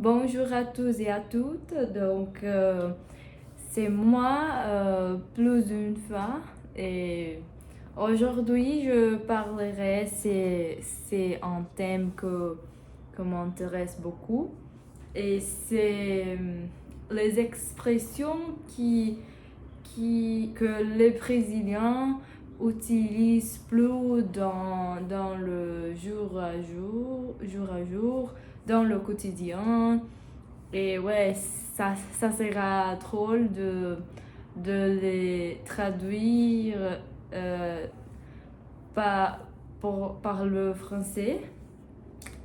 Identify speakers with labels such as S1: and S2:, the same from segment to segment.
S1: Bonjour à tous et à toutes. C'est moi plus une fois et aujourd'hui je parlerai, c'est un thème que m'intéresse beaucoup et c'est les expressions que les Brésiliens utilisent plus dans le jour à jour, dans le quotidien. Et ouais, ça sera drôle de les traduire euh, par le français.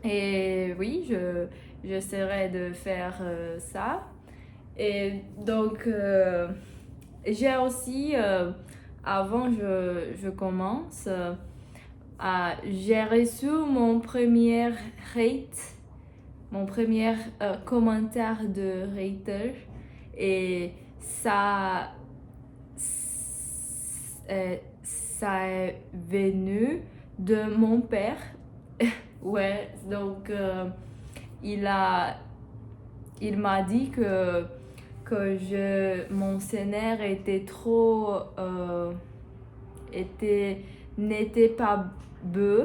S1: Et oui, j'essaierai de faire ça. Et j'ai aussi, avant je commence, j'ai reçu mon premier commentaire de hater et ça est venu de mon père. Ouais, il a, il m'a dit mon scénario était trop, n'était pas beau,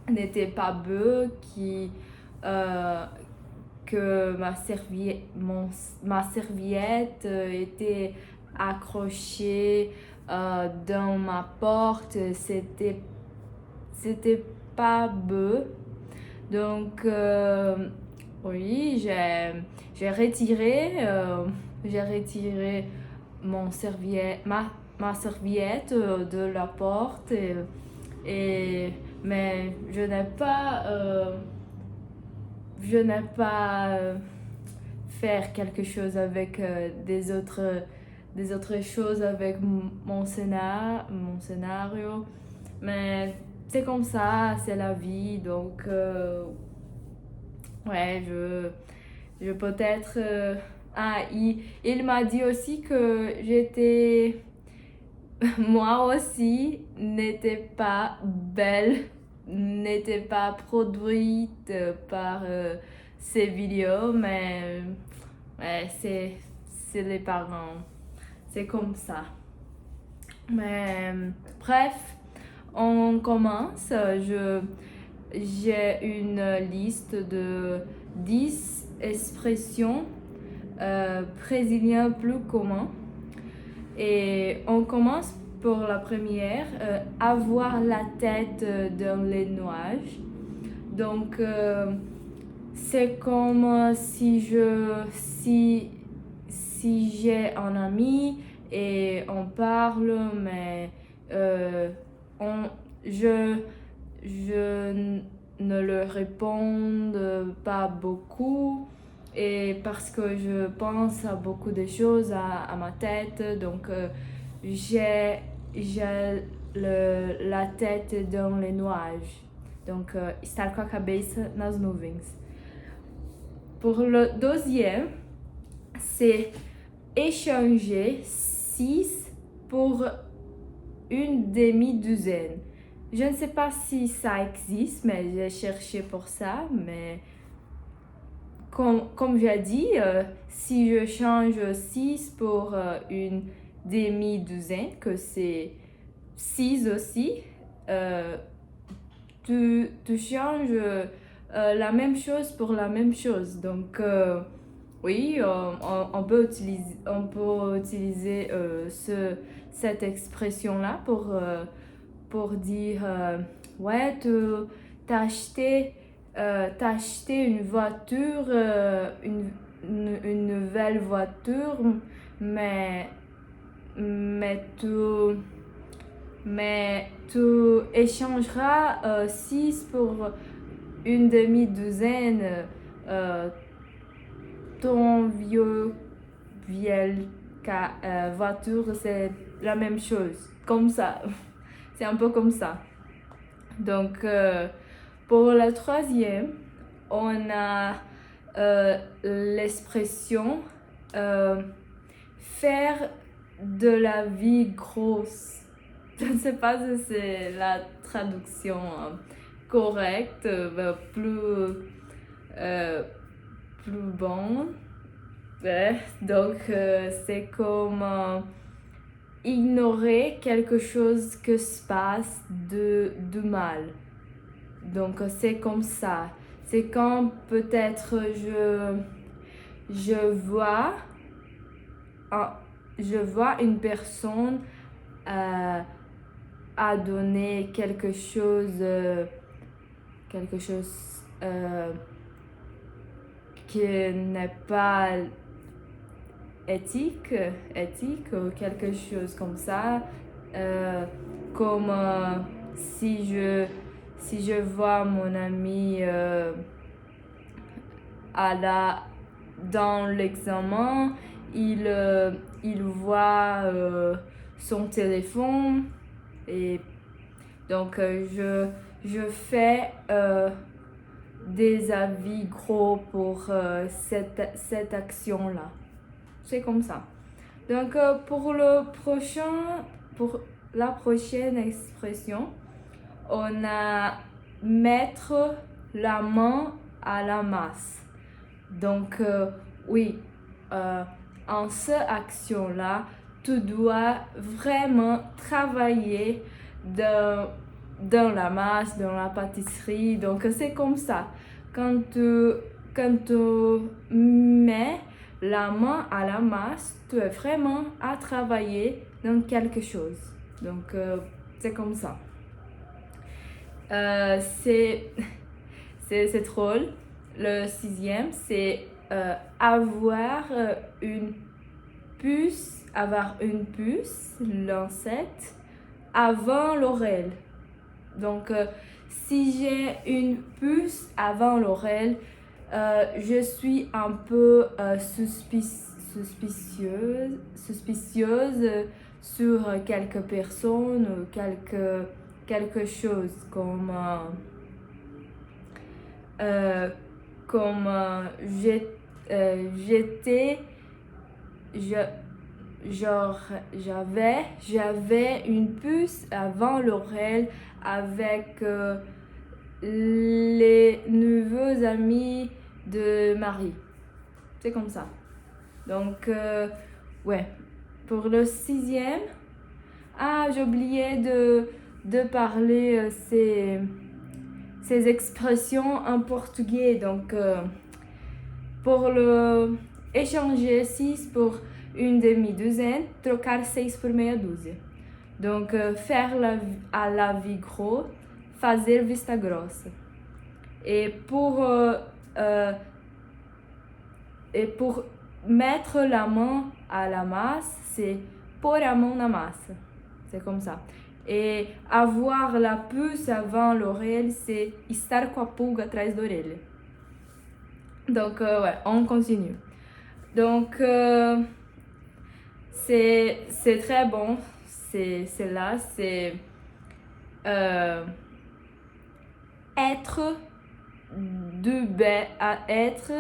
S1: n'était pas beau, euh, que ma serviette était accrochée dans ma porte, c'était pas beau. Donc, oui, j'ai retiré ma serviette de la porte mais je n'ai pas faire quelque chose avec des autres choses avec mon scénario. Mais c'est comme ça, c'est la vie. Ouais, je peut-être. Il m'a dit aussi que moi aussi, n'était pas belle, n'était pas produite par ces vidéos, mais ouais, c'est les parents, c'est comme ça. Mais bref, on commence. J'ai une liste de 10 expressions brésiliennes plus communes. Et on commence pour la première, avoir la tête dans les nuages. Donc, c'est comme si j'ai un ami et on parle, mais on, je, je ne le réponds pas beaucoup et parce que je pense à beaucoup de choses à ma tête, j'ai la tête dans les nuages. Donc, estar com a cabeça nas nuvens. Pour le deuxième, c'est échanger 6 pour une demi-douzaine. Je ne sais pas si ça existe, mais j'ai cherché pour ça. Mais comme j'ai dit, si je change 6 pour une demi-douzaine, que c'est 6 aussi, tu changes la même chose pour la même chose. Donc, oui, on peut utiliser cette expression-là pour dire ouais, t'as acheté une voiture, une nouvelle voiture, mais, mais tu, mais tu échangeras 6 pour une demi-douzaine. Ton vieille voiture, c'est la même chose. Comme ça. C'est un peu comme ça. Donc, pour la troisième, on a l'expression faire de la vie grosse. Je ne sais pas si c'est la traduction correcte, plus plus bon. Ouais, donc, c'est comme ignorer quelque chose que se passe de mal. Donc, c'est comme ça. C'est quand peut-être je vois, je vois une personne à donner quelque chose qui n'est pas éthique ou quelque chose comme ça. Comme si je vois mon ami dans l'examen, il voit son téléphone et donc je fais des avis gros pour cette action-là. C'est comme ça. Donc pour la prochaine expression, on a mettre la main à la masse. Donc oui, en cette action-là, tu dois vraiment travailler dans la masse, dans la pâtisserie. Donc c'est comme ça. Quand tu mets la main à la masse, tu es vraiment à travailler dans quelque chose. Donc c'est comme ça. C'est drôle. Le 6e, c'est avoir une puce, lancette, avant l'oreille. Donc, si j'ai une puce avant l'oreille, je suis un peu suspicieuse sur quelques personnes ou quelque chose comme j'avais une puce avant l'oreille avec les nouveaux amis de Marie. C'est comme ça. Donc, ouais. Pour le 6e, j'ai oublié de parler ces expressions en portugais. Donc, pour le échanger 6 pour une demi-douzaine, trocar 6 por meia dúzia. Donc, faire à la vie gros, fazer vista grossa. Et pour mettre la main à la masse, c'est pôr a mão na massa. C'est comme ça. Et avoir la puce avant l'oreille, c'est estar com a pulga atrás da orelha. Donc, ouais, on continue. Donc, c'est très bon. C'est être être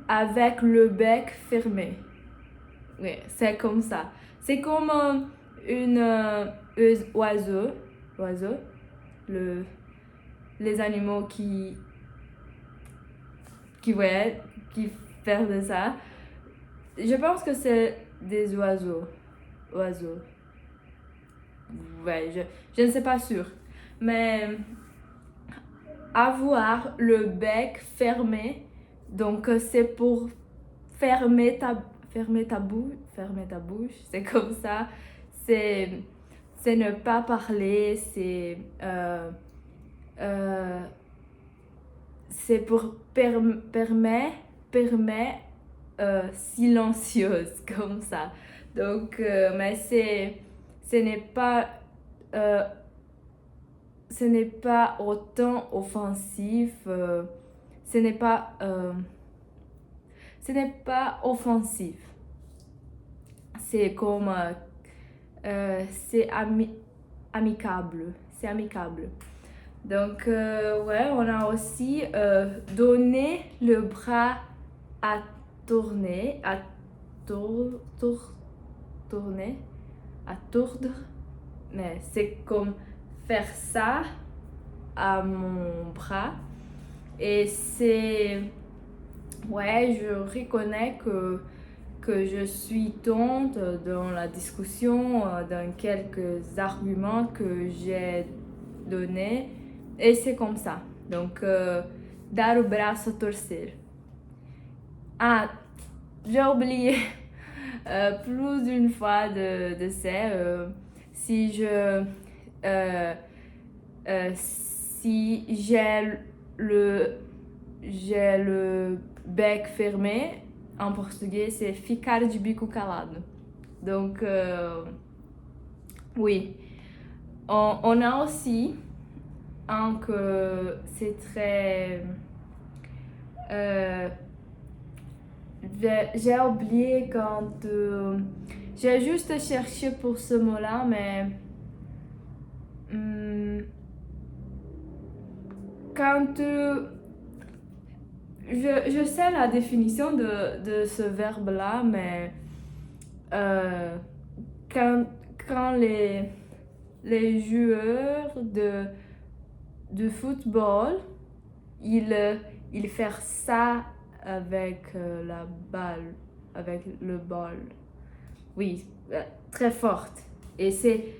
S1: avec le bec fermé. Oui, c'est comme ça. C'est comme oiseau, les animaux qui font de ça. Je pense que c'est des oiseaux. Ouais, je ne sais pas sûr. Mais avoir le bec fermé, donc c'est pour fermer ta bouche, c'est comme ça. C'est ne pas parler, c'est pour permettre silencieuse comme ça. Donc, mais ce n'est pas autant offensif. Ce n'est pas offensif. C'est comme c'est amicable. C'est amicable. Donc, ouais, on a aussi donné le bras à tourner, à tordre. Mais c'est comme faire ça à mon bras. Et c'est... Ouais, je reconnais que je suis tonte dans la discussion, dans quelques arguments que j'ai donnés. Et c'est comme ça. Donc, dar o braço a torcer. Ah, j'ai oublié plus d'une fois de ça. Si le, j'ai le bec fermé, en portugais, c'est ficar de bico calado. Donc, oui. On a aussi un que c'est très... j'ai oublié quand... j'ai juste cherché pour ce mot-là, mais... quand je sais la définition de ce verbe-là, mais quand, quand les joueurs de football, ils font ça avec la balle, avec le ball. Oui, très forte. Et c'est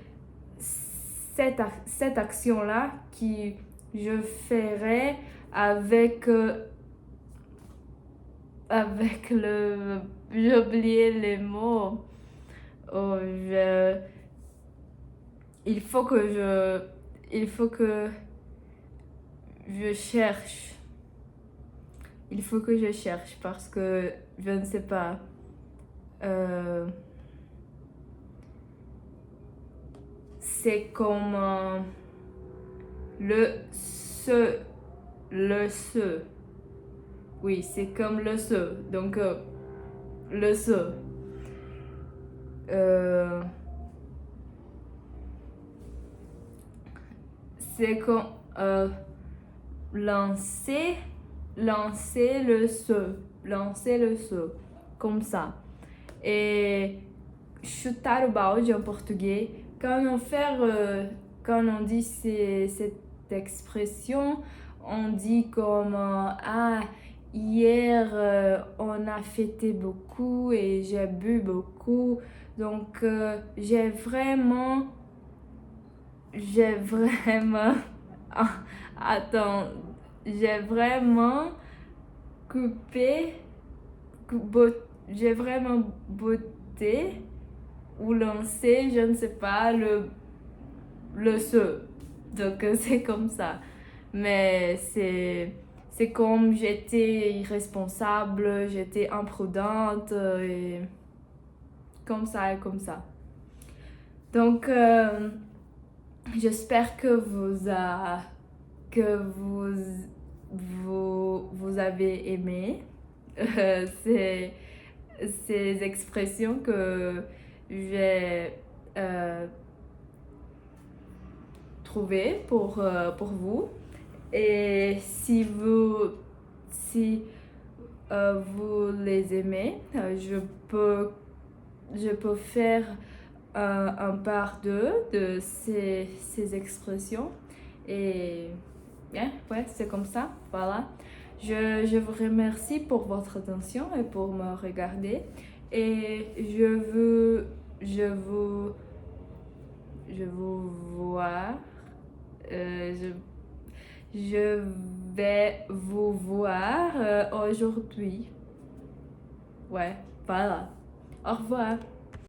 S1: cette action-là qui je ferai avec le... J'ai oublié les mots. Oh, il faut que je cherche. Il faut que je cherche parce que je ne sais pas. C'est comme le se. Oui, c'est comme le se. Donc, le se. C'est comme lancer le se. Lancer le se. Comme ça. Et chutar o balde en portugais. Quand on dit cette expression, on dit comme ah, hier on a fêté beaucoup et j'ai bu beaucoup. Donc j'ai vraiment attends, j'ai vraiment coupé j'ai vraiment botté ou lancé, je ne sais pas, le se. Donc c'est comme ça. Mais c'est comme j'étais irresponsable, j'étais imprudente et comme ça et comme ça. Donc j'espère que vous avez aimé ces expressions que j'ai trouvées pour vous. Et si vous les aimez, je peux faire un part 2 de ces expressions. Et ouais, c'est comme ça, voilà. Je vous remercie pour votre attention et pour me regarder. Et je vous voir. Je vais vous voir aujourd'hui. Ouais, voilà. Au revoir.